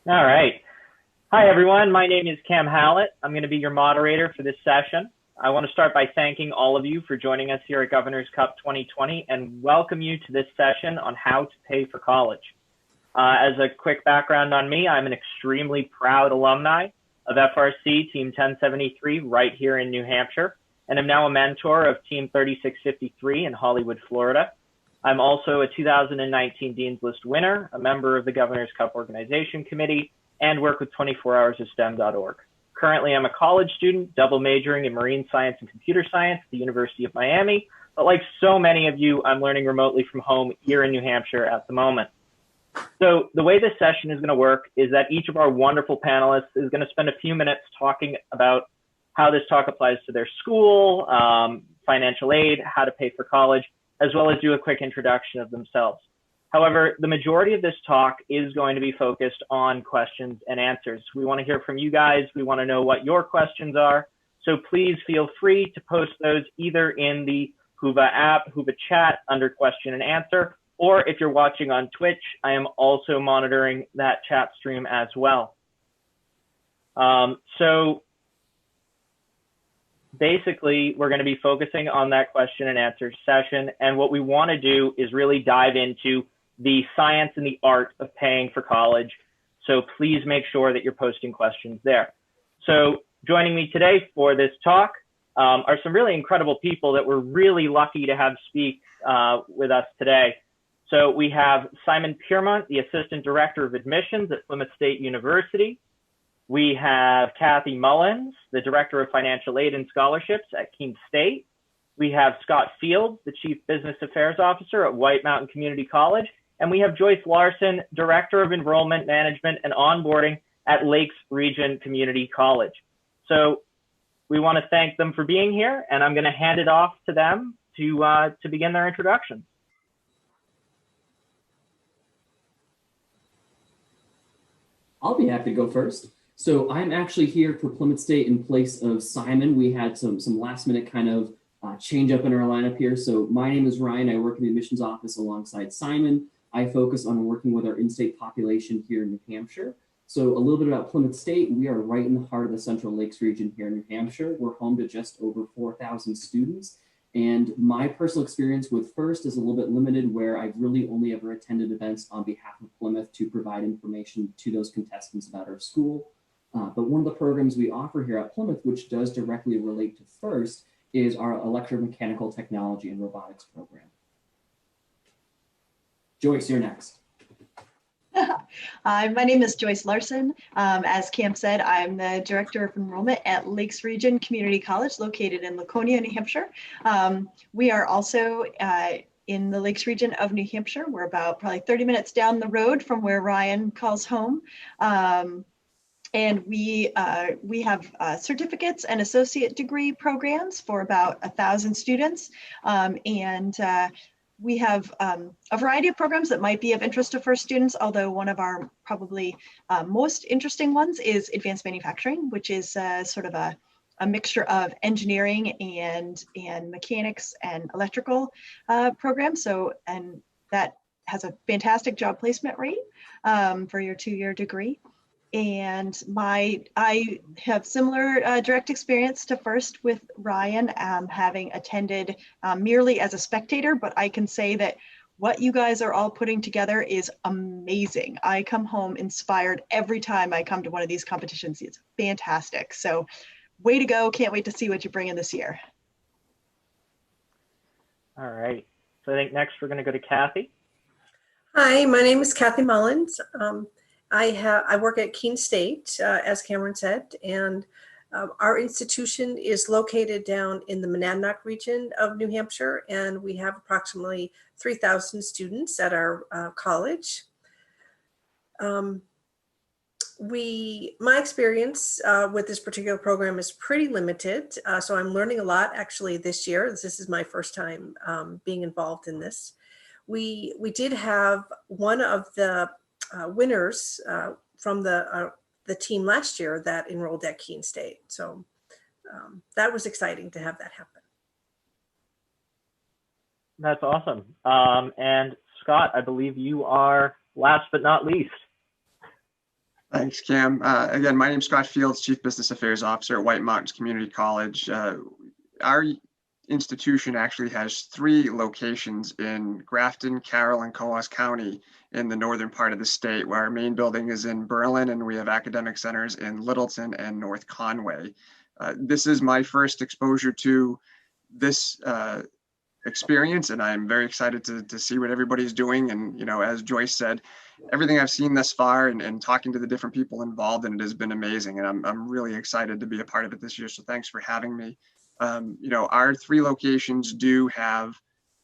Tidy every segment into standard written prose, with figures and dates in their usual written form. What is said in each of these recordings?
All right. Hi, everyone. My name is Cam Hallett. I'm going to be your moderator for this session. I want to start by thanking all of you for joining us here at Governor's Cup 2020 and welcome you to this session on how to pay for college. As a quick background on me, I'm an extremely proud alumni of FRC Team 1073 right here in New Hampshire, and I'm now a mentor of Team 3653 in Hollywood, Florida. I'm also a 2019 Dean's List winner, a member of the Governor's Cup Organization Committee, and work with 24hoursofstem.org. Currently, I'm a college student, double majoring in marine science and computer science at the University of Miami. But like so many of you, I'm learning remotely from home here in New Hampshire at the moment. So the way this session is going to work is that each of our wonderful panelists is going to spend a few minutes talking about how this talk applies to their school, financial aid, how to pay for college, as well as do a quick introduction of themselves. However, the majority of this talk is going to be focused on questions and answers. We want to hear from you guys. We want to know what your questions are. So please feel free to post those either in the Whova app, Whova chat under question and answer, or if you're watching on Twitch, I am also monitoring that chat stream as well. So basically, we're going to be focusing on that question and answer session. And what we want to do is really dive into the science and the art of paying for college. So please make sure that you're posting questions there. So joining me today for this talk are some really incredible people that we're really lucky to have speak with us today. So we have Simon Piermont, the Assistant Director of Admissions at Plymouth State University. We have Kathy Mullins, the Director of Financial Aid and Scholarships at Keene State. We have Scott Fields, the Chief Business Affairs Officer at White Mountain Community College. And we have Joyce Larson, Director of Enrollment Management and Onboarding at Lakes Region Community College. So we want to thank them for being here, and I'm going to hand it off to them to begin their introductions. I'll be happy to go first. So I'm actually here for Plymouth State in place of Simon. We had some last minute kind of change up in our lineup here. So my name is Ryan. I work in the admissions office alongside Simon. I focus on working with our in-state population here in New Hampshire. So a little bit about Plymouth State. We are right in the heart of the Central Lakes region here in New Hampshire. We're home to just over 4,000 students. And my personal experience with FIRST is a little bit limited, where I've really only ever attended events on behalf of Plymouth to provide information to those contestants about our school. But one of the programs we offer here at Plymouth, which does directly relate to FIRST, is our Electromechanical Technology and Robotics program. Joyce, you're next. Hi, my name is Joyce Larson. As Cam said, I'm the Director of Enrollment at Lakes Region Community College, located in Laconia, New Hampshire. We are also in the Lakes region of New Hampshire. We're about probably 30 minutes down the road from where Ryan calls home. And we have certificates and associate degree programs for about 1,000 students. We have a variety of programs that might be of interest to FIRST students, although one of our probably most interesting ones is advanced manufacturing, which is sort of a mixture of engineering and mechanics and electrical programs. And that has a fantastic job placement rate for your 2-year degree. And I have similar direct experience to FIRST with Ryan, having attended merely as a spectator, but I can say that what you guys are all putting together is amazing. I come home inspired every time I come to one of these competitions. It's fantastic. So way to go. Can't wait to see what you bring in this year. All right. So I think next we're going to go to Kathy. Hi, my name is Kathy Mullins. I work at Keene State, as Cameron said, and our institution is located down in the Monadnock region of New Hampshire, and we have approximately 3,000 students at our college. My experience with this particular program is pretty limited, so I'm learning a lot actually this year. This is my first time being involved in this. We did have one of the winners from the team last year that enrolled at Keene State. So that was exciting to have that happen. That's awesome. And Scott, I believe you are last but not least. Thanks, Cam. Again, my name's Scott Fields, Chief Business Affairs Officer at White Mountains Community College. Our institution actually has 3 locations in Grafton, Carroll, and Coos County in the northern part of the state, where our main building is in Berlin, and we have academic centers in Littleton and North Conway. This is my first exposure to this experience, and I'm very excited to see what everybody's doing. And, you know, as Joyce said, everything I've seen thus far and talking to the different people involved in it has been amazing. And I'm really excited to be a part of it this year. So thanks for having me. You know, our 3 locations do have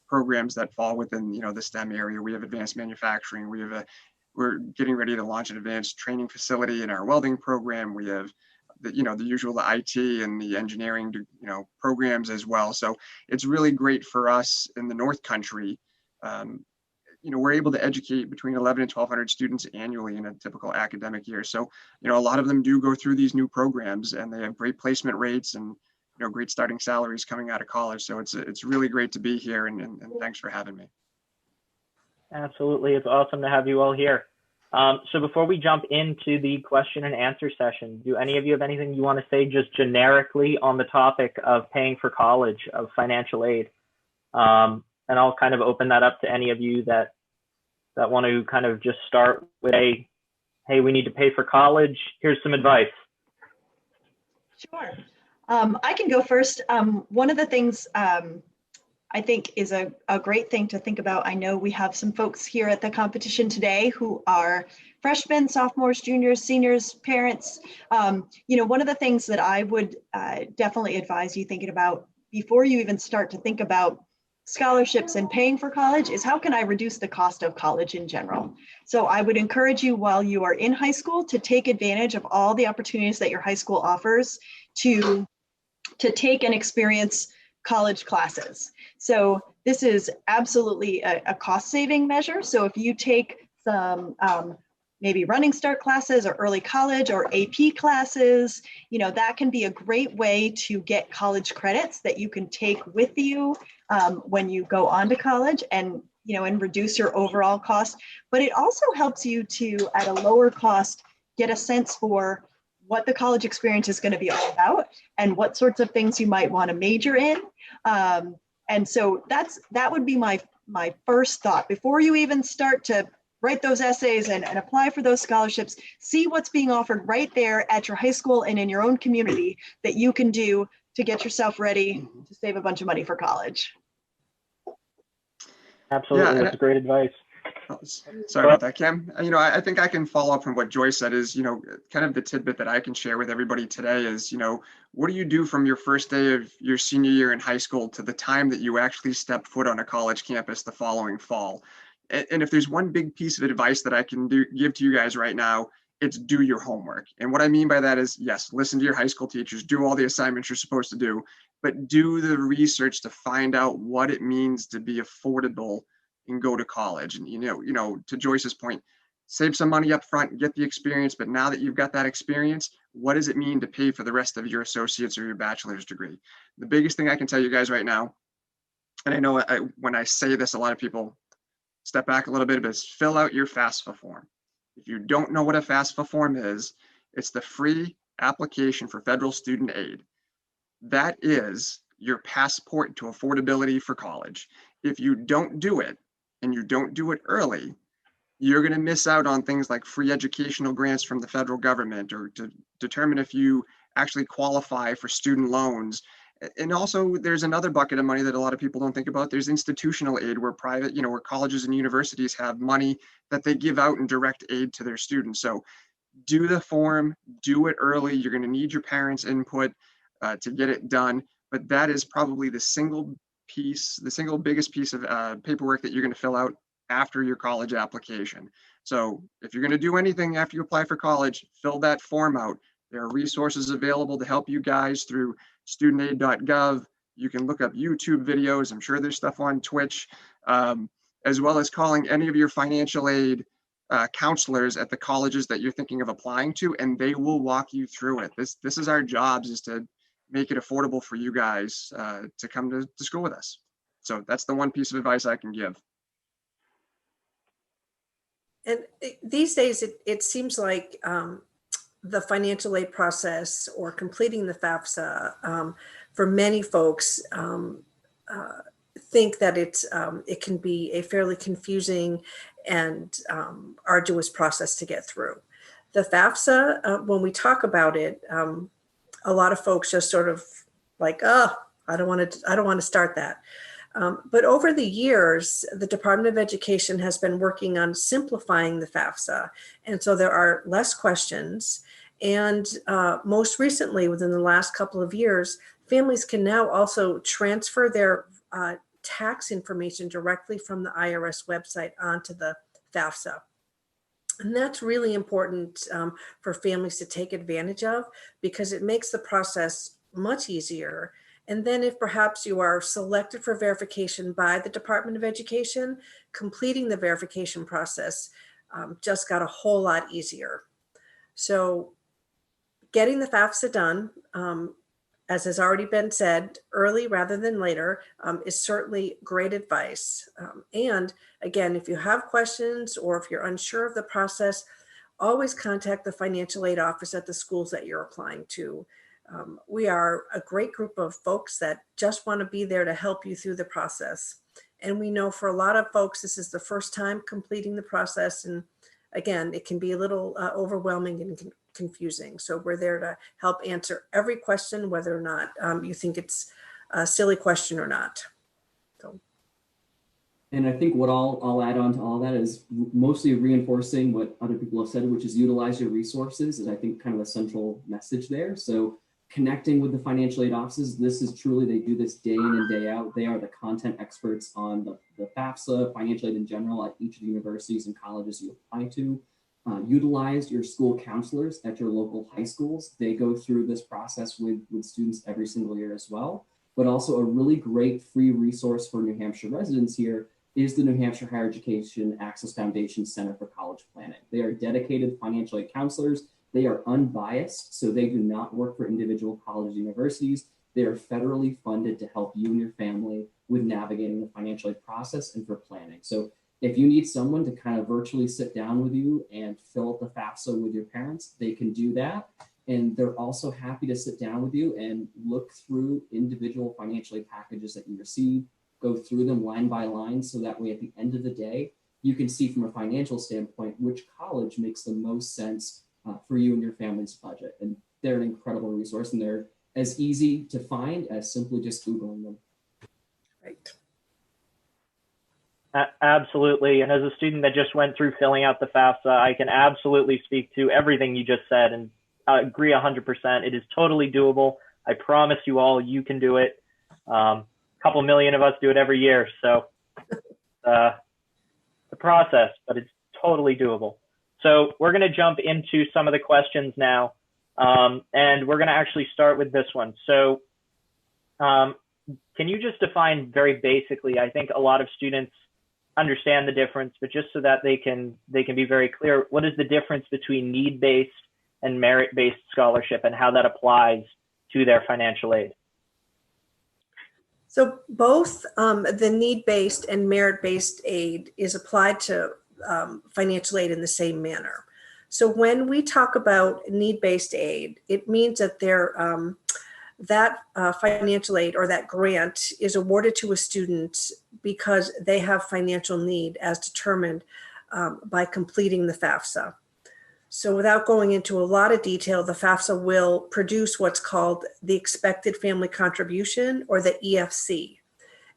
programs that fall within, you know, the STEM area. We have advanced manufacturing. We're getting ready to launch an advanced training facility in our welding program. We have the usual, the IT and the engineering, programs as well. So it's really great for us in the North Country. We're able to educate between 11 and 1,200 students annually in a typical academic year. So, a lot of them do go through these new programs, and they have great placement rates and, great starting salaries coming out of college. So it's really great to be here, and thanks for having me. Absolutely. It's awesome to have you all here. So before we jump into the question and answer session, do any of you have anything you want to say just generically on the topic of paying for college, of financial aid? And I'll kind of open that up to any of you that want to kind of just start with hey, we need to pay for college. Here's some advice. Sure. I can go first. One of the things I think is a great thing to think about. I know we have some folks here at the competition today who are freshmen, sophomores, juniors, seniors, parents. One of the things that I would definitely advise you thinking about before you even start to think about scholarships and paying for college is, how can I reduce the cost of college in general? So I would encourage you, while you are in high school, to take advantage of all the opportunities that your high school offers to take and experience college classes. So this is absolutely a cost-saving measure. So if you take some maybe running start classes or early college or AP classes, that can be a great way to get college credits that you can take with you when you go on to college, and reduce your overall cost. But it also helps you to, at a lower cost, get a sense for what the college experience is going to be all about and what sorts of things you might want to major in. And so that would be my first thought. Before you even start to write those essays and apply for those scholarships, see what's being offered right there at your high school and in your own community that you can do to get yourself ready to save a bunch of money for college. Absolutely, Yeah, that's great advice. Sorry about that, Kim. I think I can follow up from what Joyce said. Is, kind of the tidbit that I can share with everybody today is, what do you do from your first day of your senior year in high school to the time that you actually step foot on a college campus the following fall? And if there's one big piece of advice that I can give to you guys right now, it's do your homework. And what I mean by that is, yes, listen to your high school teachers, do all the assignments you're supposed to do, but do the research to find out what it means to be affordable and go to college. And, to Joyce's point, save some money up front, get the experience. But now that you've got that experience, what does it mean to pay for the rest of your associate's or your bachelor's degree? The biggest thing I can tell you guys right now, and I know when I say this, a lot of people step back a little bit, but is fill out your FAFSA form. If you don't know what a FAFSA form is, it's the free application for federal student aid. That is your passport to affordability for college. If you don't do it, and you don't do it early, you're going to miss out on things like free educational grants from the federal government, or to determine if you actually qualify for student loans. And also, there's another bucket of money that a lot of people don't think about. There's institutional aid, where where colleges and universities have money that they give out in direct aid to their students. So do the form, do it early. You're going to need your parents' input to get it done. But that is probably the single biggest piece of paperwork that you're going to fill out after your college application. So if you're going to do anything after you apply for college, fill that form out. There are resources available to help you guys through studentaid.gov. You can look up YouTube videos. I'm sure there's stuff on Twitch, as well as calling any of your financial aid counselors at the colleges that you're thinking of applying to, and they will walk you through it. This is our jobs, is to make it affordable for you guys to come to school with us. So that's the one piece of advice I can give. And these days, it seems like the financial aid process or completing the FAFSA, for many folks, think that it can be a fairly confusing and arduous process to get through. The FAFSA, when we talk about it, a lot of folks just sort of like, oh, I don't want to start that. But over the years, the Department of Education has been working on simplifying the FAFSA. And so there are less questions. And most recently, within the last couple of years, families can now also transfer their tax information directly from the IRS website onto the FAFSA. And that's really important for families to take advantage of, because it makes the process much easier. And then if perhaps you are selected for verification by the Department of Education, completing the verification process just got a whole lot easier. So getting the FAFSA done, as has already been said, early rather than later, is certainly great advice. And again, if you have questions or if you're unsure of the process, always contact the financial aid office at the schools that you're applying to. We are a great group of folks that just want to be there to help you through the process. And we know for a lot of folks, this is the first time completing the process. And again, it can be a little overwhelming and confusing. So we're there to help answer every question, whether or not you think it's a silly question or not. So. And I think what I'll add on to all that is mostly reinforcing what other people have said, which is utilize your resources, is I think kind of a central message there. So connecting with the financial aid offices, this is truly, they do this day in and day out. They are the content experts on the FAFSA, financial aid in general at each of the universities and colleges you apply to. Utilize your school counselors at your local high schools. They go through this process with students every single year as well. But also a really great free resource for New Hampshire residents here is the New Hampshire Higher Education Access Foundation Center for College Planning. They are dedicated financial aid counselors. They are unbiased, so they do not work for individual colleges and universities. They are federally funded to help you and your family with navigating the financial aid process and for planning. So if you need someone to kind of virtually sit down with you and fill out the FAFSA with your parents, they can do that. And they're also happy to sit down with you and look through individual financial aid packages that you receive, go through them line by line, so that way at the end of the day, you can see from a financial standpoint which college makes the most sense for you and your family's budget. And they're an incredible resource, and they're as easy to find as simply just Googling them. Right. Absolutely. And as a student that just went through filling out the FAFSA, I can absolutely speak to everything you just said and I agree 100%. It is totally doable. I promise you all, you can do it. A couple million of us do it every year. So the process, but it's totally doable. So we're going to jump into some of the questions now. And we're going to actually start with this one. So can you just define very basically, I think a lot of students understand the difference, but just so that they can be very clear, what is the difference between need-based and merit-based scholarship and how that applies to their financial aid? So both the need-based and merit-based aid is applied to financial aid in the same manner. So when we talk about need-based aid, it means that that financial aid or that grant is awarded to a student because they have financial need as determined by completing the FAFSA. So without going into a lot of detail, the FAFSA will produce what's called the expected family contribution, or the EFC.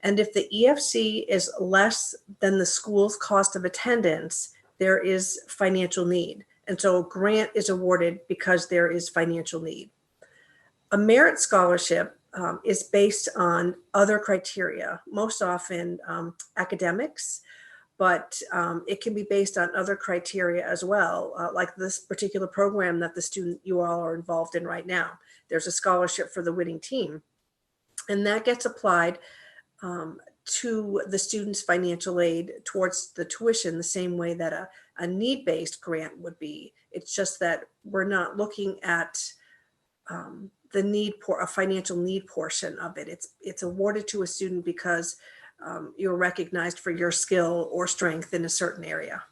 And if the EFC is less than the school's cost of attendance, there is financial need. And so a grant is awarded because there is financial need. A merit scholarship is based on other criteria, most often academics, but it can be based on other criteria as well, like this particular program that the student you all are involved in right now. There's a scholarship for the winning team, and that gets applied to the student's financial aid towards the tuition the same way that a need-based grant would be. It's just that we're not looking at the need for a financial need portion of it. It's awarded to a student because you're recognized for your skill or strength in a certain area.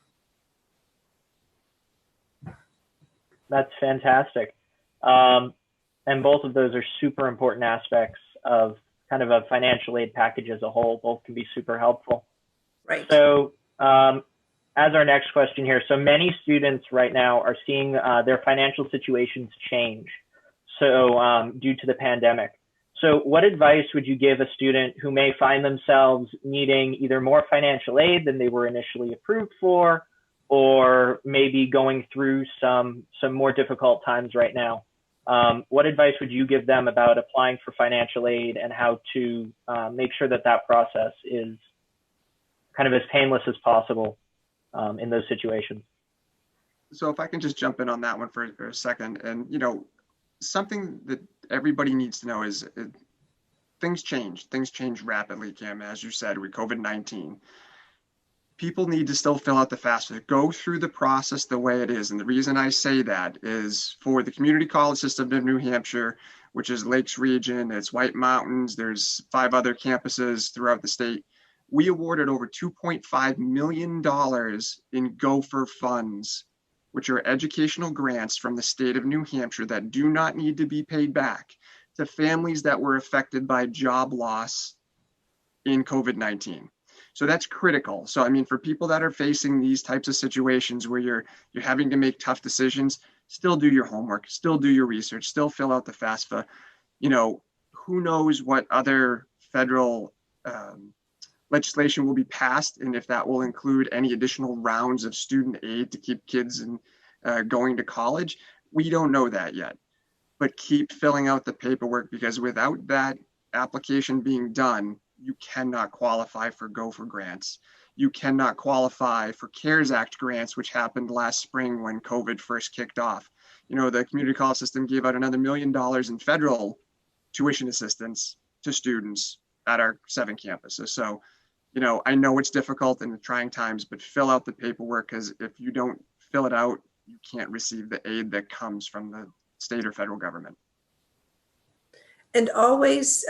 That's fantastic. And both of those are super important aspects of kind of a financial aid package as a whole. Both can be super helpful. Right. So as our next question here, so many students right now are seeing their financial situations change due to the pandemic. So what advice would you give a student who may find themselves needing either more financial aid than they were initially approved for, or maybe going through some more difficult times right now? What advice would you give them about applying for financial aid and how to make sure that that process is kind of as painless as possible in those situations? So if I can just jump in on that one for a second, and something that everybody needs to know is things change rapidly, Cam, as you said, with COVID-19. People need to still fill out the FAFSA, go through the process the way it is. And the reason I say that is for the community college system of New Hampshire, which is Lakes Region, it's White Mountains, there's 5 other campuses throughout the state. We awarded over $2.5 million in Gopher funds, which are educational grants from the state of New Hampshire that do not need to be paid back to families that were affected by job loss in COVID-19. So that's critical. So, I mean, for people that are facing these types of situations where you're having to make tough decisions, still do your homework, still do your research, still fill out the FAFSA. Who knows what other federal legislation will be passed, and if that will include any additional rounds of student aid to keep kids going to college. We don't know that yet, but keep filling out the paperwork, because without that application being done, you cannot qualify for Gopher grants. You cannot qualify for CARES Act grants, which happened last spring when COVID first kicked off. The community college system gave out another $1 million in federal tuition assistance to students at our 7 campuses. So, I know it's difficult in the trying times, but fill out the paperwork, because if you don't fill it out, you can't receive the aid that comes from the state or federal government. And always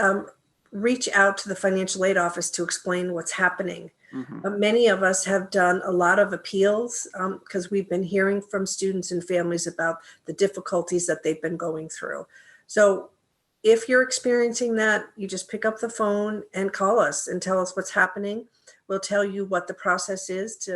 reach out to the financial aid office to explain what's happening. Mm-hmm. Many of us have done a lot of appeals because we've been hearing from students and families about the difficulties that they've been going through. So if you're experiencing that, you just pick up the phone and call us and tell us what's happening. We'll tell you what the process is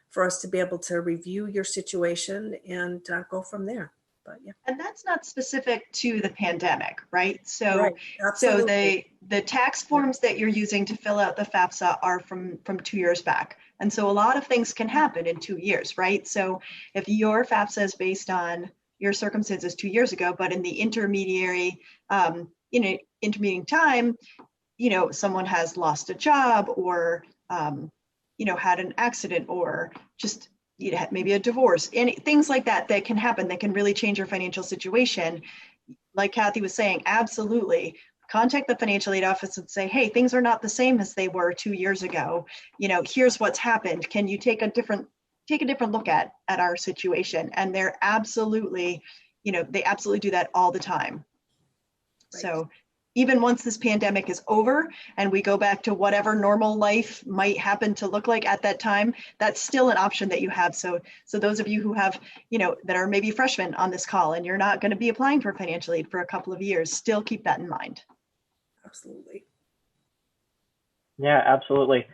for us to be able to review your situation and go from there. But yeah. And that's not specific to the pandemic, right? So, Right. Absolutely. the tax forms that you're using to fill out the FAFSA are from 2 years back. And so a lot of things can happen in 2 years, right? So if your FAFSA is based on your circumstances 2 years ago, but in the intermediary time, someone has lost a job or, had an accident or just maybe a divorce, things like that can happen that can really change your financial situation. Like Kathy was saying, absolutely contact the financial aid office and say, hey, things are not the same as they were 2 years ago. Here's what's happened. Can you take a different look at our situation? And they're absolutely, they absolutely do that all the time. Right. So even once this pandemic is over and we go back to whatever normal life might happen to look like at that time, that's still an option that you have. So those of you who have, that are maybe freshmen on this call and you're not going to be applying for financial aid for a couple of years, still keep that in mind. Absolutely. Yeah, absolutely.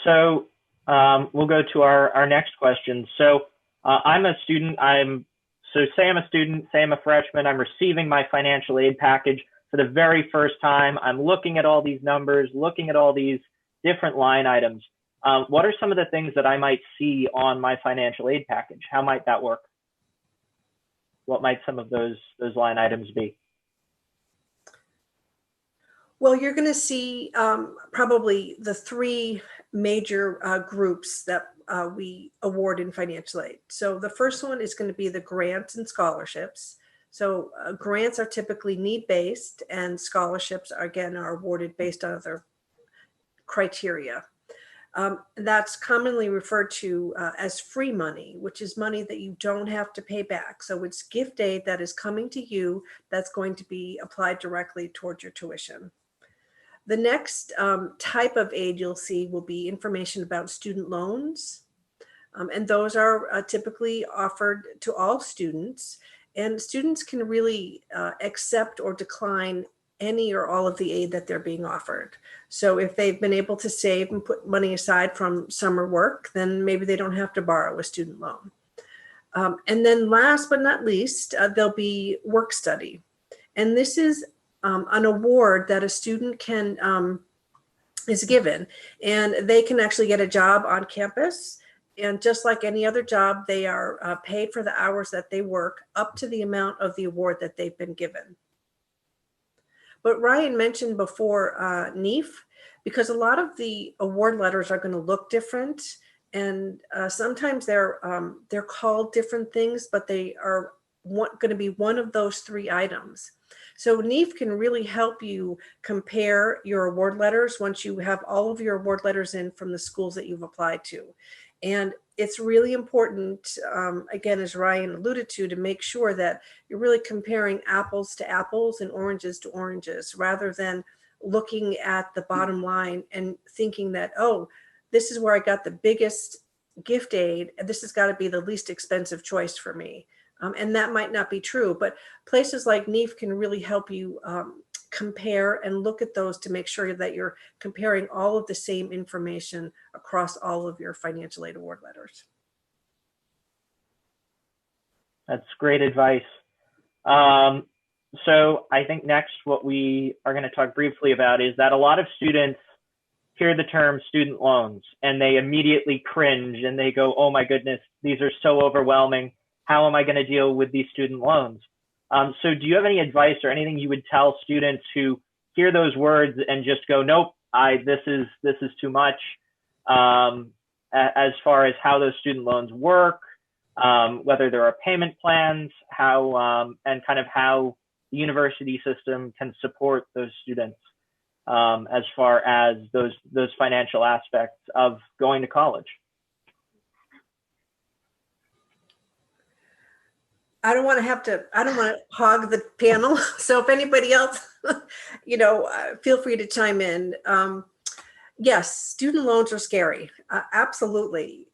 So we'll go to our next question. So I'm a student. Say I'm a student, say I'm a freshman, I'm receiving my financial aid package for the very first time. I'm looking at all these numbers, looking at all these different line items. What are some of the things that I might see on my financial aid package? How might that work? What might some of those line items be? Well, you're going to see probably the 3 major groups that we award in financial aid. So the first one is going to be the grants and scholarships. So grants are typically need-based, and scholarships, again, are awarded based on other criteria. That's commonly referred to as free money, which is money that you don't have to pay back. So it's gift aid that is coming to you that's going to be applied directly towards your tuition. The next type of aid you'll see will be information about student loans. And those are typically offered to all students. And students can really accept or decline any or all of the aid that they're being offered. So if they've been able to save and put money aside from summer work, then maybe they don't have to borrow a student loan. And then last but not least, there'll be work study. And this is an award that a student can is given, and they can actually get a job on campus. And just like any other job, they are paid for the hours that they work up to the amount of the award that they've been given. But Ryan mentioned before NEEF, because a lot of the award letters are going to look different, and sometimes they're called different things, but they are going to be one of those three items. So NEEF can really help you compare your award letters once you have all of your award letters in from the schools that you've applied to. And it's really important, again, as Ryan alluded to make sure that you're really comparing apples to apples and oranges to oranges, rather than looking at the bottom line and thinking that, oh, this is where I got the biggest gift aid, and this has got to be the least expensive choice for me. And that might not be true, but places like NEEF can really help you compare and look at those to make sure that you're comparing all of the same information across all of your financial aid award letters. That's great advice. So I think next what we are going to talk briefly about is that a lot of students hear the term student loans and they immediately cringe and they go, oh my goodness, these are so overwhelming. How am I going to deal with these student loans? So do you have any advice or anything you would tell students who hear those words and just go, nope, this is too much, as far as how those student loans work, whether there are payment plans, how and kind of how the university system can support those students as far as those financial aspects of going to college? I don't want to hog the panel. So if anybody else, feel free to chime in. Yes, student loans are scary. Absolutely.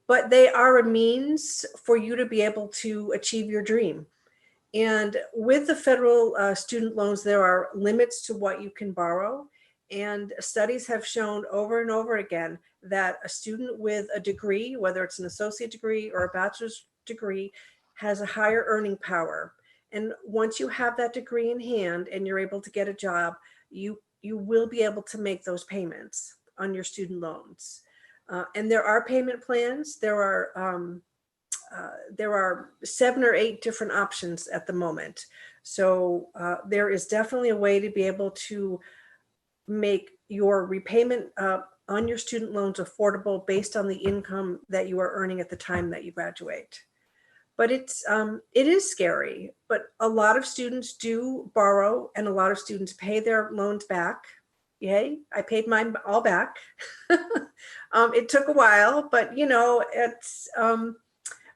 But they are a means for you to be able to achieve your dream. And with the federal student loans, there are limits to what you can borrow. And studies have shown over and over again that a student with a degree, whether it's an associate degree or a bachelor's degree, has a higher earning power. And once you have that degree in hand and you're able to get a job, you will be able to make those payments on your student loans. And there are payment plans. There are 7 or 8 different options at the moment. So there is definitely a way to be able to make your repayment on your student loans affordable based on the income that you are earning at the time that you graduate. But it is scary, but a lot of students do borrow and a lot of students pay their loans back. Yay, I paid mine all back. It took a while, but it's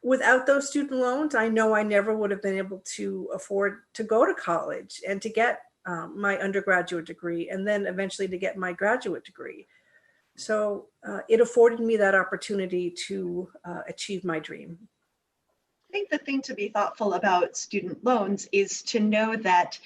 without those student loans, I know I never would have been able to afford to go to college and to get my undergraduate degree and then eventually to get my graduate degree. So it afforded me that opportunity to achieve my dream. I think the thing to be thoughtful about student loans is to know that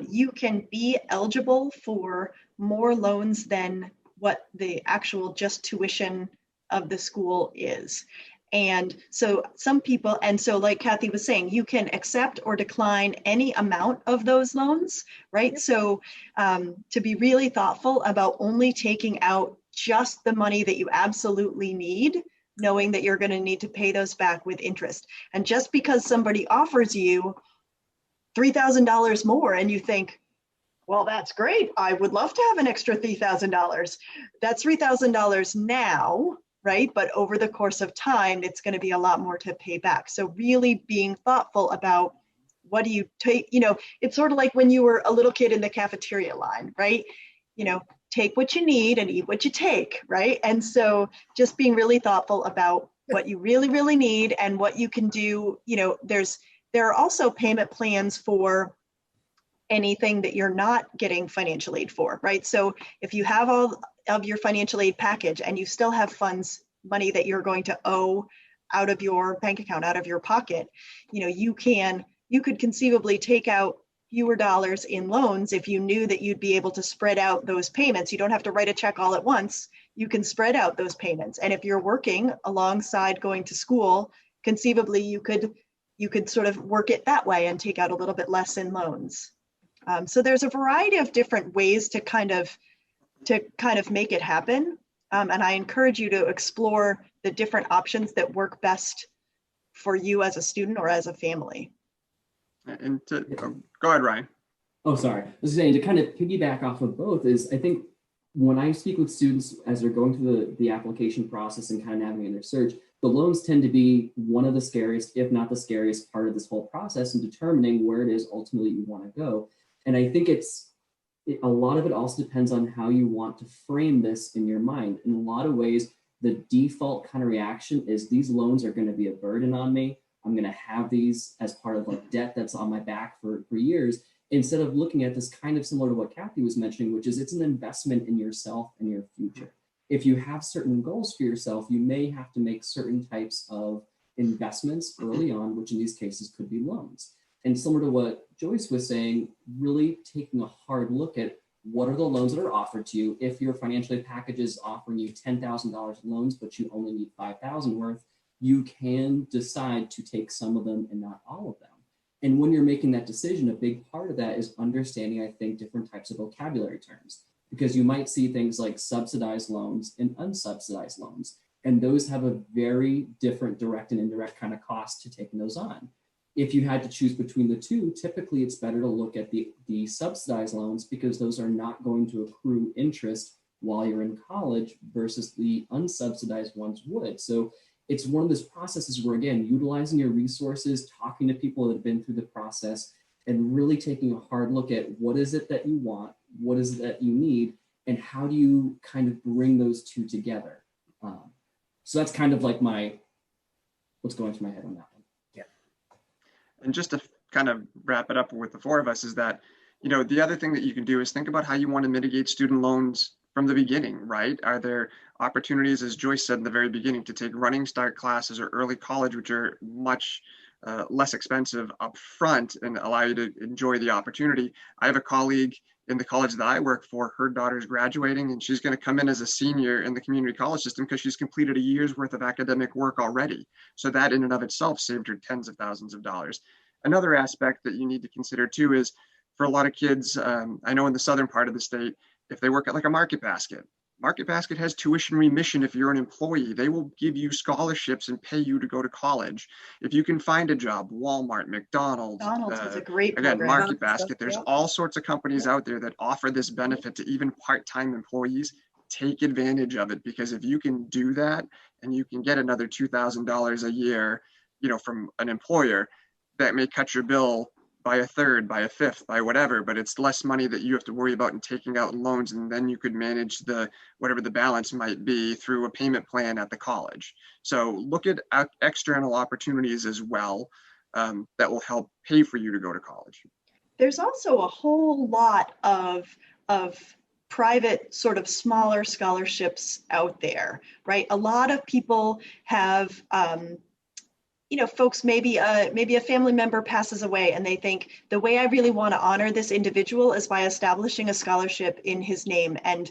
you can be eligible for more loans than what the actual just tuition of the school is. And so some people, and so like Kathy was saying, you can accept or decline any amount of those loans, right? Yep. So to be really thoughtful about only taking out just the money that you absolutely need, knowing that you're going to need to pay those back with interest. And just because somebody offers you $3,000 more and you think, well, that's great, I would love to have an extra $3,000. That's $3,000 now, right? But over the course of time, it's going to be a lot more to pay back. So really being thoughtful about what do you take, it's sort of like when you were a little kid in the cafeteria line, right? Take what you need and eat what you take, right? And so just being really thoughtful about what you really, really need and what you can do. There are also payment plans for anything that you're not getting financial aid for, right? So if you have all of your financial aid package and you still have funds money that you're going to owe out of your bank account, out of your pocket, you could conceivably take out fewer dollars in loans if you knew that you'd be able to spread out those payments. You don't have to write a check all at once. You can spread out those payments. And if you're working alongside going to school, conceivably you could sort of work it that way and take out a little bit less in loans. So there's a variety of different ways to kind of make it happen. And I encourage you to explore the different options that work best for you as a student or as a family. And go ahead, Ryan. Oh, sorry. I was saying, to kind of piggyback off of both is, I think when I speak with students as they're going through the application process and kind of navigating their search, the loans tend to be one of the scariest, if not the scariest part of this whole process in determining where it is ultimately you want to go. And I think a lot of it also depends on how you want to frame this in your mind. In a lot of ways, the default kind of reaction is these loans are going to be a burden on me. I'm going to have these as part of like debt that's on my back for years, instead of looking at this kind of similar to what Kathy was mentioning, which is it's an investment in yourself and your future. If you have certain goals for yourself, you may have to make certain types of investments early on, which in these cases could be loans. And similar to what Joyce was saying, really taking a hard look at what are the loans that are offered to you. If your financial aid package is offering you $10,000 in loans, but you only need $5,000 worth, you can decide to take some of them and not all of them. And when you're making that decision, a big part of that is understanding, I think, different types of vocabulary terms, because you might see things like subsidized loans and unsubsidized loans, and those have a very different direct and indirect kind of cost to taking those on. If you had to choose between the two, typically it's better to look at the subsidized loans because those are not going to accrue interest while you're in college versus the unsubsidized ones would. So it's one of those processes where, again, utilizing your resources, talking to people that have been through the process, and really taking a hard look at what is it that you want, what is it that you need, and how do you kind of bring those two together. So that's kind of like what's going through my head on that one. Yeah. And just to kind of wrap it up with the four of us is that, the other thing that you can do is think about how you want to mitigate student loans from the beginning, right? Are there opportunities, as Joyce said in the very beginning, to take running start classes or early college, which are much less expensive up front and allow you to enjoy the opportunity? I have a colleague in the college that I work for, her daughter's graduating and she's going to come in as a senior in the community college system because she's completed a year's worth of academic work already. So that in and of itself saved her tens of thousands of dollars. Another aspect that you need to consider too is for a lot of kids, I know in the southern part of the state, if they work at like a Market Basket has tuition remission if you're an employee. They will give you scholarships and pay you to go to college. If you can find a job, Walmart, McDonald's is a great again, program. Market Basket, there's all sorts of companies out there that offer this benefit to even part-time employees. Take advantage of it, because if you can do that and you can get another $2,000 a year, from an employer, that may cut your bill by a third, by a fifth, by whatever, but it's less money that you have to worry about in taking out loans, and then you could manage whatever the balance might be through a payment plan at the college. So look at external opportunities as well that will help pay for you to go to college. There's also a whole lot of private sort of smaller scholarships out there, right? A lot of people have folks, maybe a family member passes away and they think the way I really want to honor this individual is by establishing a scholarship in his name. And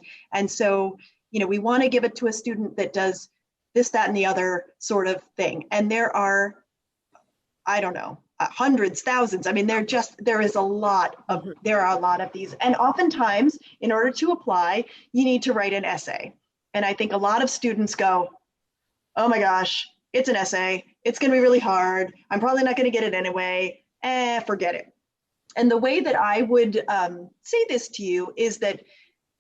so, we want to give it to a student that does this, that, and the other sort of thing. And there are, I don't know, hundreds, thousands. I mean, there are a lot of these. And oftentimes, in order to apply, you need to write an essay. And I think a lot of students go, oh my gosh, it's an essay. It's going to be really hard. I'm probably not going to get it anyway. Forget it. And the way that I would say this to you is that,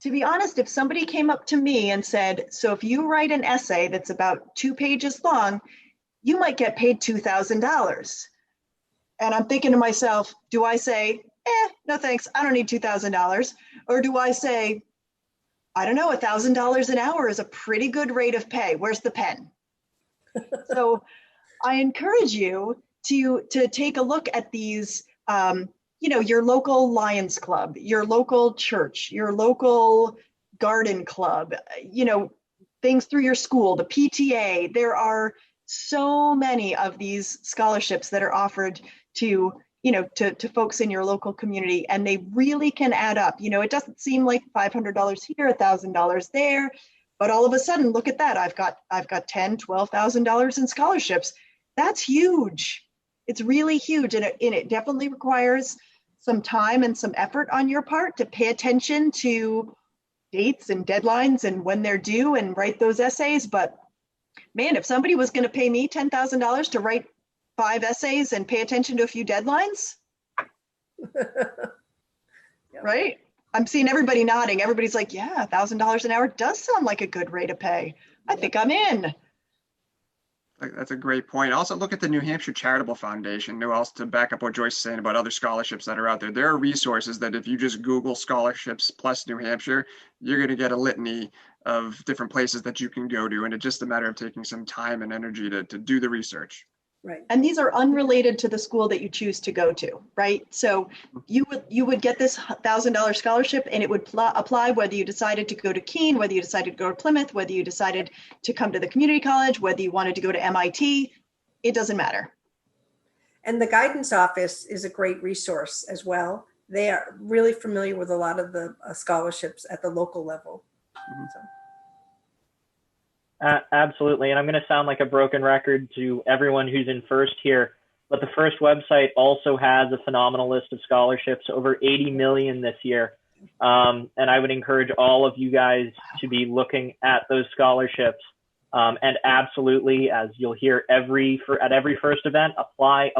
to be honest, if somebody came up to me and said, so if you write an essay that's about 2 pages long, you might get paid $2,000. And I'm thinking to myself, do I say, no thanks, I don't need $2,000? Or do I say, I don't know, $1,000 an hour is a pretty good rate of pay. Where's the pen? So I encourage you to take a look at these, your local Lions Club, your local church, your local garden club, things through your school, the PTA. There are so many of these scholarships that are offered to, to folks in your local community, and they really can add up. It doesn't seem like $500 here, $1,000 there, but all of a sudden, look at that. I've got $10,000, $12,000 in scholarships. That's huge. It's really huge, and it definitely requires some time and some effort on your part to pay attention to dates and deadlines and when they're due and write those essays. But man, if somebody was going to pay me $10,000 to write 5 essays and pay attention to a few deadlines, right? I'm seeing everybody nodding. Everybody's like, yeah, $1,000 an hour does sound like a good rate of pay. I think I'm in. That's a great point. Also, look at the New Hampshire Charitable Foundation. Also, to back up what Joyce is saying about other scholarships that are out there, there are resources that if you just Google scholarships plus New Hampshire, you're going to get a litany of different places that you can go to. And it's just a matter of taking some time and energy to do the research. Right. And these are unrelated to the school that you choose to go to, right? So you would get this $1,000 scholarship, and it would apply whether you decided to go to Keene, whether you decided to go to Plymouth, whether you decided to come to the community college, whether you wanted to go to MIT. It doesn't matter. And the guidance office is a great resource as well. They are really familiar with a lot of the scholarships at the local level. So. Absolutely. And I'm going to sound like a broken record to everyone who's in FIRST here, but the FIRST website also has a phenomenal list of scholarships, over 80 million this year. And I would encourage all of you guys to be looking at those scholarships. And absolutely, as you'll hear at every FIRST event, apply,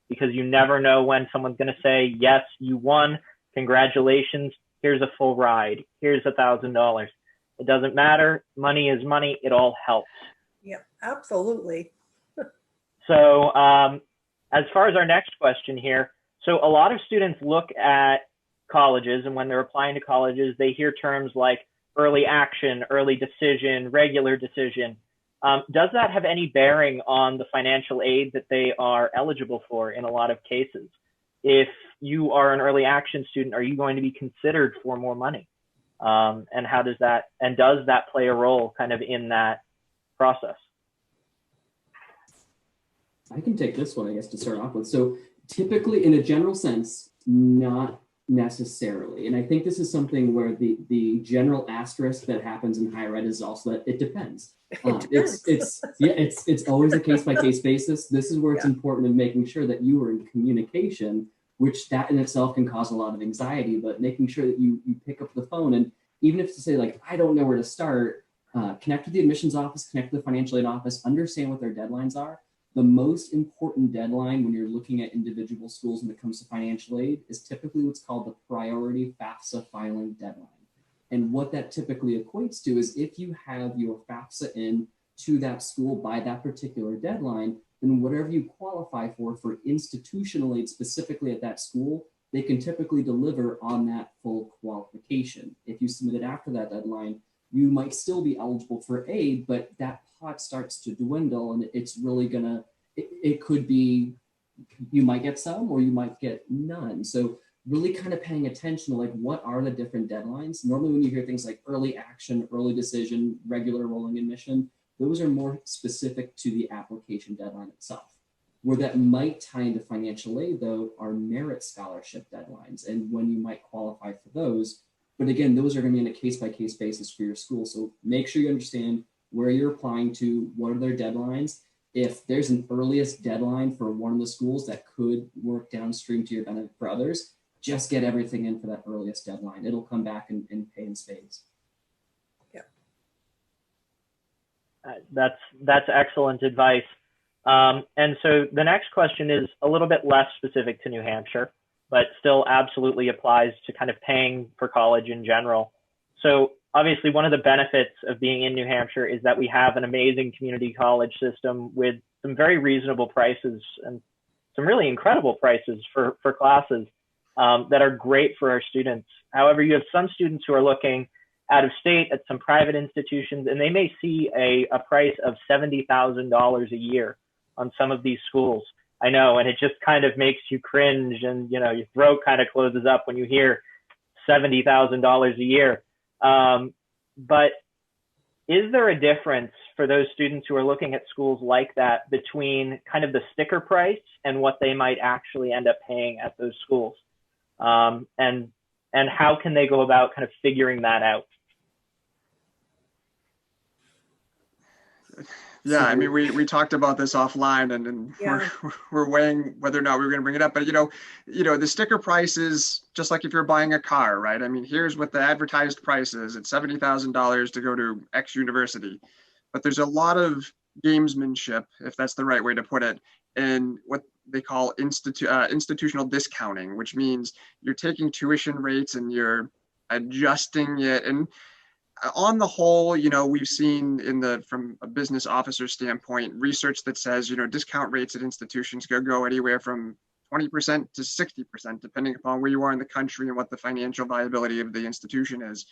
because you never know when someone's going to say, yes, you won. Congratulations. Here's a full ride. Here's $1,000. It doesn't matter. Money is money. It all helps. Yeah, absolutely. So as far as our next question here, so a lot of students look at colleges, and when they're applying to colleges, they hear terms like early action, early decision, regular decision. Does that have any bearing on the financial aid that they are eligible for in a lot of cases? If you are an early action student, are you going to be considered for more money? And how does that play a role kind of in that process? I can take this one, I guess, to start off with. So typically, in a general sense, not necessarily. And I think this is something where the general asterisk that happens in higher ed is also that it depends. It's always a case-by-case basis. This is where it's important in making sure that you are in communication, which that in itself can cause a lot of anxiety, but making sure that you pick up the phone, and even if to say like, I don't know where to start, connect with the admissions office, connect with the financial aid office, understand what their deadlines are. The most important deadline when you're looking at individual schools when it comes to financial aid is typically what's called the priority FAFSA filing deadline. And what that typically equates to is if you have your FAFSA in to that school by that particular deadline, then whatever you qualify for institutional aid specifically at that school, they can typically deliver on that full qualification. If you submit it after that deadline, you might still be eligible for aid, but that pot starts to dwindle, and it's really gonna, it could be, you might get some or you might get none. So really kind of paying attention to like, what are the different deadlines? Normally when you hear things like early action, early decision, regular rolling admission, those are more specific to the application deadline itself. Where that might tie into financial aid, though, are merit scholarship deadlines and when you might qualify for those. But again, those are going to be on a case-by-case basis for your school. So make sure you understand where you're applying to, what are their deadlines. If there's an earliest deadline for one of the schools that could work downstream to your benefit for others, just get everything in for that earliest deadline. It'll come back and pay in spades. That's excellent advice. And so the next question is a little bit less specific to New Hampshire, but still absolutely applies to kind of paying for college in general. So obviously one of the benefits of being in New Hampshire is that we have an amazing community college system with some very reasonable prices and some really incredible prices for classes that are great for our students. However, you have some students who are looking out of state at some private institutions, and they may see a price of $70,000 a year on some of these schools. I know, and it just kind of makes you cringe, and your throat kind of closes up when you hear $70,000 a year. But is there a difference for those students who are looking at schools like that between kind of the sticker price and what they might actually end up paying at those schools? And how can they go about kind of figuring that out? Yeah, I mean, we talked about this offline, and Yeah. we're weighing whether or not we were going to bring it up. But the sticker price is just like if you're buying a car, right? I mean, here's what the advertised price is: it's $70,000 to go to X university. But there's a lot of gamesmanship, if that's the right way to put it, in what they call institutional discounting, which means you're taking tuition rates and you're adjusting it. And on the whole, we've seen from a business officer standpoint, research that says, discount rates at institutions go anywhere from 20% to 60%, depending upon where you are in the country and what the financial viability of the institution is.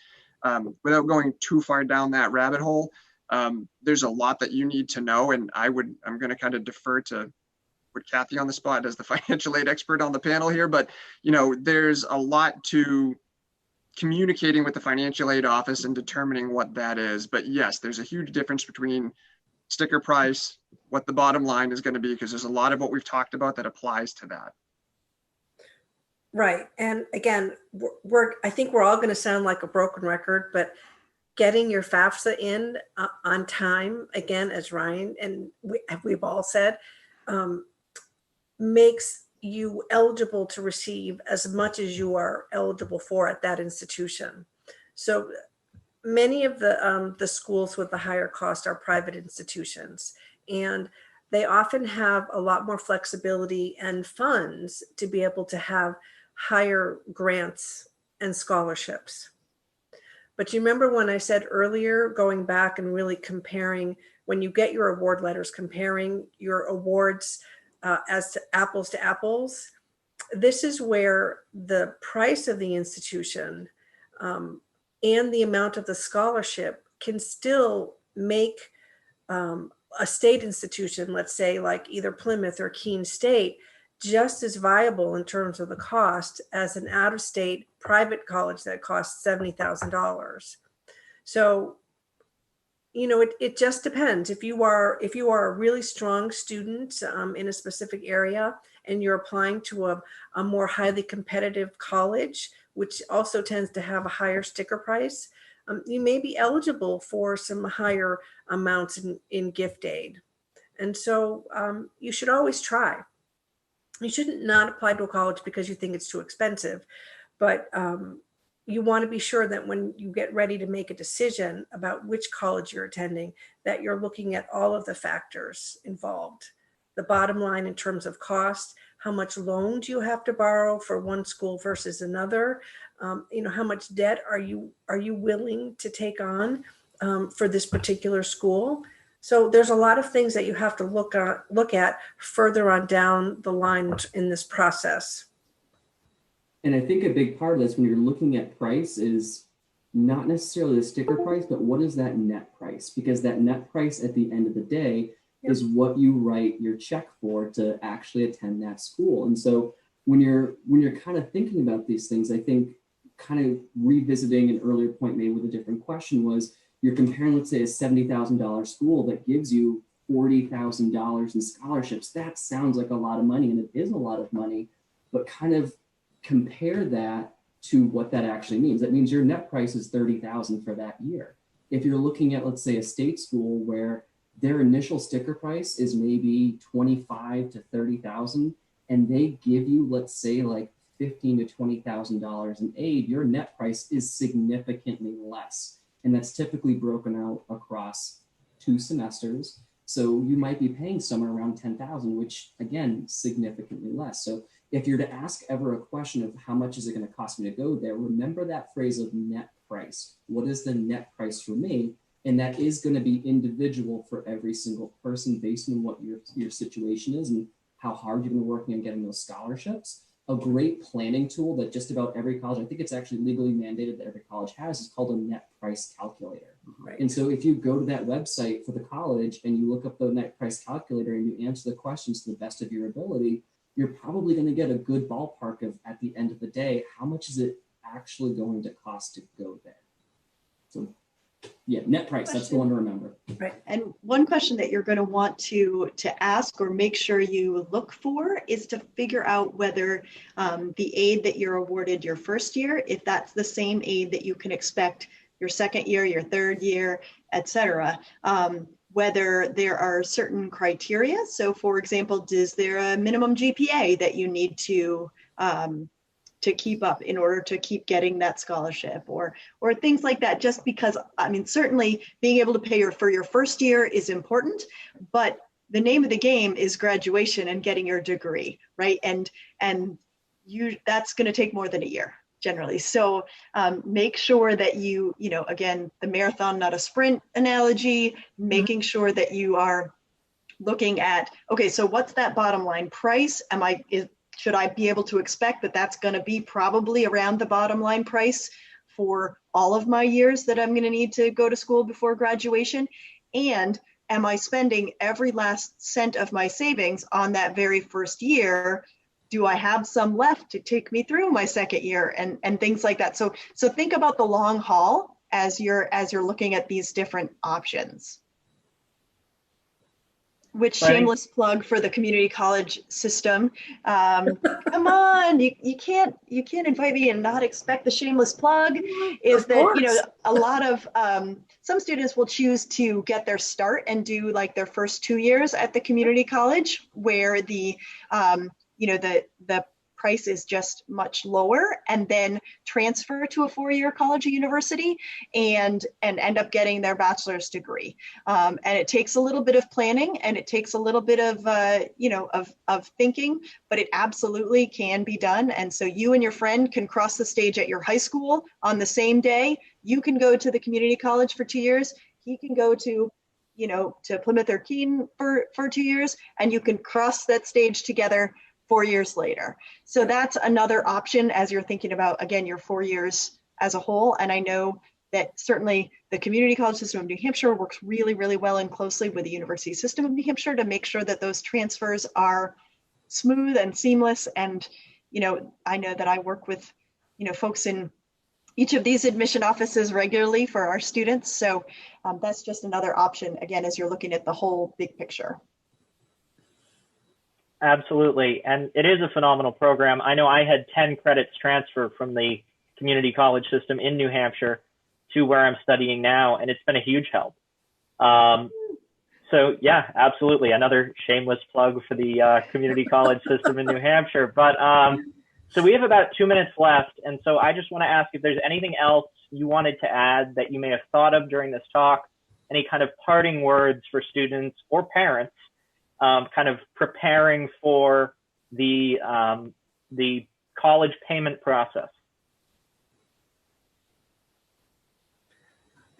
Without going too far down that rabbit hole, there's a lot that you need to know. And I'm going to kind of defer to put Kathy on the spot as the financial aid expert on the panel here, but there's a lot to communicating with the financial aid office and determining what that is. But yes, there's a huge difference between sticker price, what the bottom line is going to be, because there's a lot of what we've talked about that applies to that. Right. And again, I think we're all going to sound like a broken record, but getting your FAFSA in on time, again, as Ryan and we've all said, makes you eligible to receive as much as you are eligible for at that institution. So many of the schools with the higher cost are private institutions, and they often have a lot more flexibility and funds to be able to have higher grants and scholarships. But you remember when I said earlier, going back and really comparing, when you get your award letters, comparing your awards as to apples, this is where the price of the institution and the amount of the scholarship can still make a state institution, let's say like either Plymouth or Keene State, just as viable in terms of the cost as an out-of-state private college that costs $70,000. So, it just depends. If you are a really strong student in a specific area and you're applying to a more highly competitive college, which also tends to have a higher sticker price, you may be eligible for some higher amounts in gift aid. And so you should always try. You shouldn't not apply to a college because you think it's too expensive, but you want to be sure that when you get ready to make a decision about which college you're attending, that you're looking at all of the factors involved. The bottom line in terms of cost, how much loan do you have to borrow for one school versus another? How much debt are you willing to take on for this particular school? So there's a lot of things that you have to look at further on down the line in this process. And I think a big part of this when you're looking at price is not necessarily the sticker price, but what is that net price? Because that net price at the end of the day is what you write your check for to actually attend that school. And so when you're kind of thinking about these things, I think kind of revisiting an earlier point made with a different question was you're comparing, let's say, a $70,000 school that gives you $40,000 in scholarships. That sounds like a lot of money, and it is a lot of money, but kind of compare that to what that actually means. That means your net price is $30,000 for that year. If you're looking at, let's say, a state school where their initial sticker price is maybe $25,000 to $30,000, and they give you, let's say, like $15,000 to $20,000 in aid, your net price is significantly less, and that's typically broken out across 2 semesters. So you might be paying somewhere around $10,000, which again, significantly less. So if you're to ask ever a question of how much is it going to cost me to go there, remember that phrase of net price. What is the net price for me? And that is going to be individual for every single person based on what your situation is and how hard you've been working on getting those scholarships. A great planning tool that just about every college, I think it's actually legally mandated that every college has, is called a net price calculator. Right. And so if you go to that website for the college and you look up the net price calculator and you answer the questions to the best of your ability, you're probably going to get a good ballpark of, at the end of the day, how much is it actually going to cost to go there? So Yeah, net price, that's the one to remember. Right. And one question that you're going to want to ask or make sure you look for is to figure out whether the aid that you're awarded your first year, if that's the same aid that you can expect your second year, your third year, et cetera. Whether there are certain criteria. So for example, is there a minimum GPA that you need to keep up in order to keep getting that scholarship, or things like that? Just because, I mean, certainly being able to pay for your first year is important, but the name of the game is graduation and getting your degree, right? And that's going to take more than a year generally. So make sure that you know, again, the marathon, not a sprint analogy, making sure that you are looking at, okay, so what's that bottom line price? Should I be able to expect that that's going to be probably around the bottom line price for all of my years that I'm going to need to go to school before graduation? And am I spending every last cent of my savings on that very first year? Do I have some left to take me through my second year, and things like that? So think about the long haul as you're looking at these different options. Which shameless plug for the community college system. Come on, you can't invite me and not expect the shameless plug. Is that, you know, a lot of some students will choose to get their start and do like their first 2 years at the community college, where the you know, the price is just much lower, and then transfer to a 4-year college or university and end up getting their bachelor's degree. And it takes a little bit of planning, and it takes a little bit of, you know, of thinking, but it absolutely can be done. And so you and your friend can cross the stage at your high school on the same day. You can go to the community college for 2 years. He can go to, you know, to Plymouth or Keene for 2 years, and you can cross that stage together 4 years later. So that's another option as you're thinking about, again, your 4 years as a whole. And I know that certainly the community college system of New Hampshire works really, really well and closely with the university system of New Hampshire to make sure that those transfers are smooth and seamless. And, you know, I know that I work with, you know, folks in each of these admission offices regularly for our students. So that's just another option, again, as you're looking at the whole big picture. Absolutely. And it is a phenomenal program. I know I had 10 credits transfer from the community college system in New Hampshire to where I'm studying now, and it's been a huge help. So yeah, absolutely. Another shameless plug for the community college system in New Hampshire. But so we have about 2 minutes left. And so I just want to ask if there's anything else you wanted to add that you may have thought of during this talk, any kind of parting words for students or parents kind of preparing for the college payment process.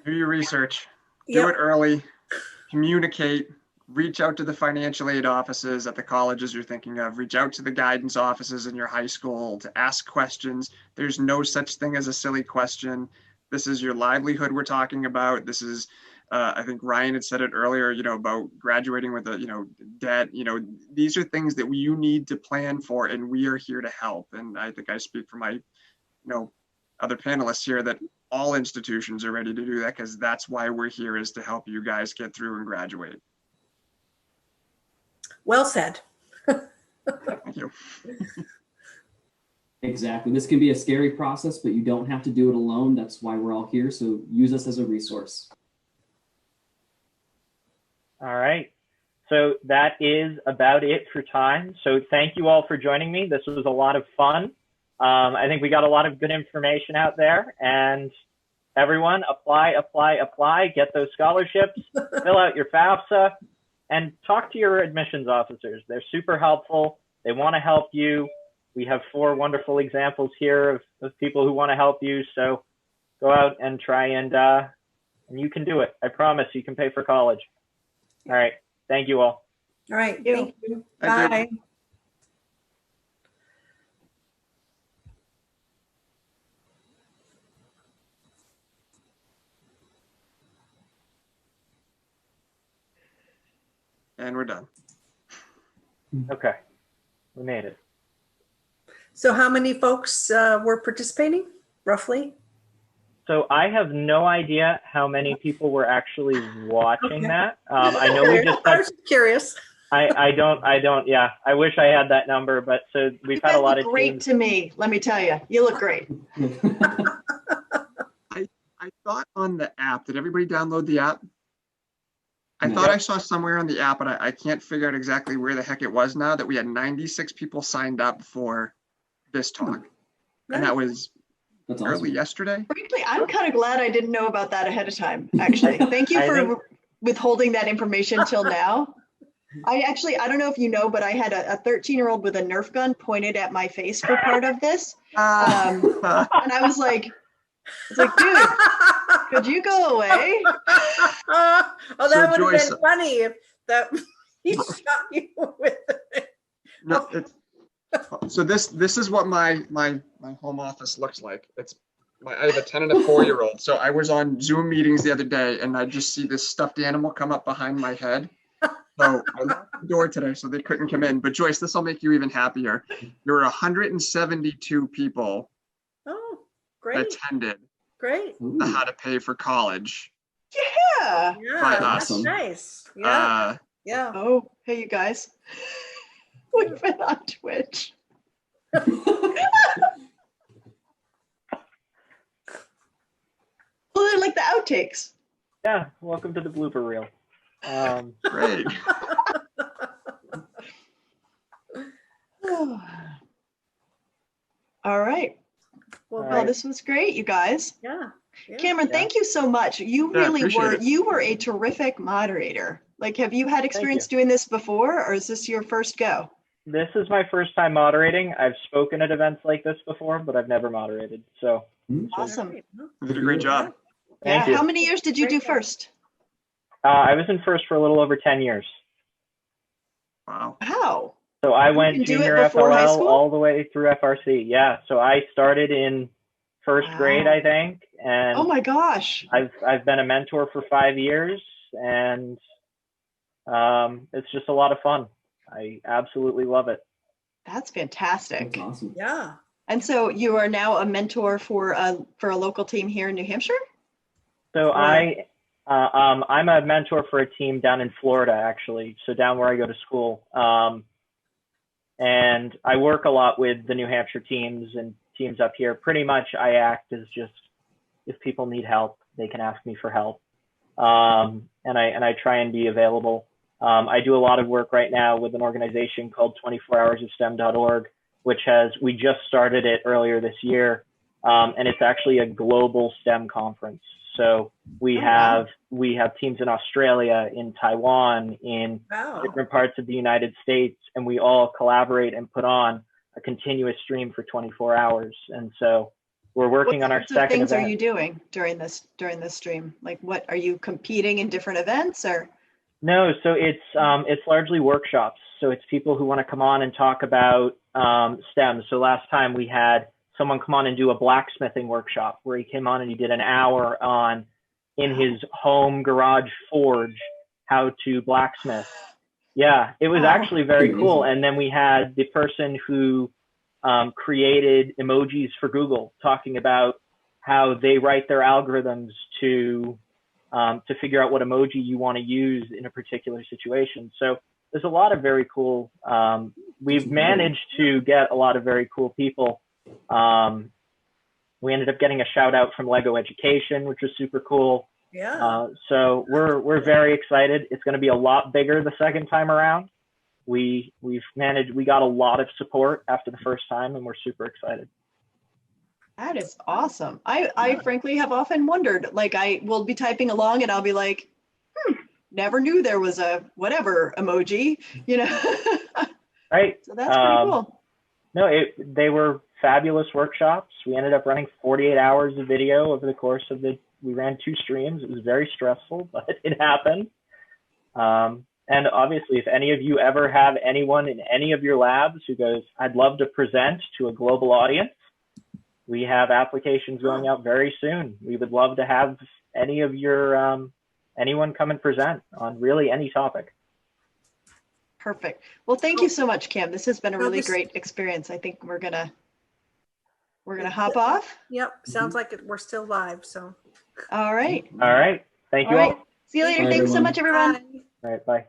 Do your research, do it early, communicate, reach out to the financial aid offices at the colleges you're thinking of, reach out to the guidance offices in your high school to ask questions. There's no such thing as a silly question. This is your livelihood we're talking about. This is I think Ryan had said it earlier, you know, about graduating with a, you know, debt, you know, these are things that you need to plan for, and we are here to help. And I think I speak for my, you know, other panelists here that all institutions are ready to do that, because that's why we're here, is to help you guys get through and graduate. Well said. Thank you. Exactly. This can be a scary process, but you don't have to do it alone. That's why we're all here. So use us as a resource. All right. So that is about it for time. So thank you all for joining me. This was a lot of fun. I think we got a lot of good information out there, and everyone apply, get those scholarships, fill out your FAFSA, and talk to your admissions officers. They're super helpful. They want to help you. We have 4 wonderful examples here of people who want to help you. So go out and try, and you can do it. I promise you can pay for college. All right. Thank you all. All right. Thank you. Thank Bye. you. And we're done. Okay. We made it. So how many folks were participating, roughly? So I have no idea how many people were actually watching Okay. that. I know we just I had, was just curious. I don't, yeah, I wish I had that number, but so we've You had guys a lot look of great teams. to me. Let me tell you, you look great. I thought on the app, did everybody download the app? I No. thought I saw somewhere on the app, but I can't figure out exactly where the heck it was now, that we had 96 people signed up for this talk. And that was That's early awesome. yesterday. Frankly, I'm kind of glad I didn't know about that ahead of time, actually. Thank you I for think- withholding that information till now. I don't know if you know, but I had a 13-year-old with a Nerf gun pointed at my face for part of this. And I was like, dude, could you go away? Oh, that So, would have Joyce- been funny if that he shot you with it. No, so this is what my home office looks like. I have a 10 and a 4-year-old. So I was on Zoom meetings the other day, and I just see this stuffed animal come up behind my head. So I locked the door today so they couldn't come in. But Joyce, this will make you even happier. There were 172 people Oh, that great, attended great. Ooh. the How to Pay for College. Yeah. Yeah, By that's us. nice. Yeah, yeah. Oh, hey, you guys. We've been on Twitch. Well, they're like the outtakes. Yeah, welcome to the blooper reel. Great. All right. Well, All Well, right. this was great, you guys. yeah. Yeah. Cameron, Yeah. thank you so much. You Yeah, really appreciate were, it. you were a terrific moderator. Like, have you had experience doing this before, or is this your first go? This is my first time moderating. I've spoken at events like this before, but I've never moderated. So Awesome. Great. You did a great job. thank Yeah. you. How many years did you do Great job. first? I was in first for a little over 10 years. Wow. Wow. So I You went can do it junior before high FLL school? all the way through FRC. Yeah. So I started in first grade, Wow. I think, and Oh my gosh. I've been a mentor for 5 years, and it's just a lot of fun. I absolutely love it. That's fantastic. That's awesome. Yeah. And so you are now a mentor for a local team here in New Hampshire? So Right. I'm a mentor for a team down in Florida, actually. So down where I go to school. And I work a lot with the New Hampshire teams and teams up here. Pretty much I act as just, if people need help, they can ask me for help. And I try and be available. I do a lot of work right now with an organization called 24hoursofstem.org, which we just started it earlier this year. And it's actually a global STEM conference. So we have teams in Australia, in Taiwan, in Wow. different parts of the United States, and we all collaborate and put on a continuous stream for 24 hours. And so we're working on our What second things event. are you doing during this stream? Like, what are you competing in different events, or? No, so it's largely workshops. So it's people who want to come on and talk about STEM. So last time we had someone come on and do a blacksmithing workshop where he came on and he did an hour on, in his home garage forge, how to blacksmith. Yeah, it was Wow. actually very Amazing. cool. And then we had the person who created emojis for Google talking about how they write their algorithms to figure out what emoji you want to use in a particular situation. So there's a lot of very cool, we've managed to get a lot of very cool people. We ended up getting a shout out from Lego Education, which was super cool. Yeah. So we're very excited. It's going to be a lot bigger the second time around. We got a lot of support after the first time, and we're super excited. That is awesome. I frankly have often wondered, like, I will be typing along and I'll be like, never knew there was a whatever emoji, you know? Right. So that's pretty cool. No, they were fabulous workshops. We ended up running 48 hours of video over the course of we ran 2 streams. It was very stressful, but it happened. And obviously, if any of you ever have anyone in any of your labs who goes, I'd love to present to a global audience, we have applications going out very soon. We would love to have any of your, anyone come and present on really any topic. Perfect. Well, thank you so much, Kim. This has been a No, really this- great experience. I think we're gonna we're going to hop off. Yep, sounds like we're still live, so. All right. All right. Thank you All all. right. See you later. Bye, Thanks so everyone. much, everyone. Bye. All right. Bye.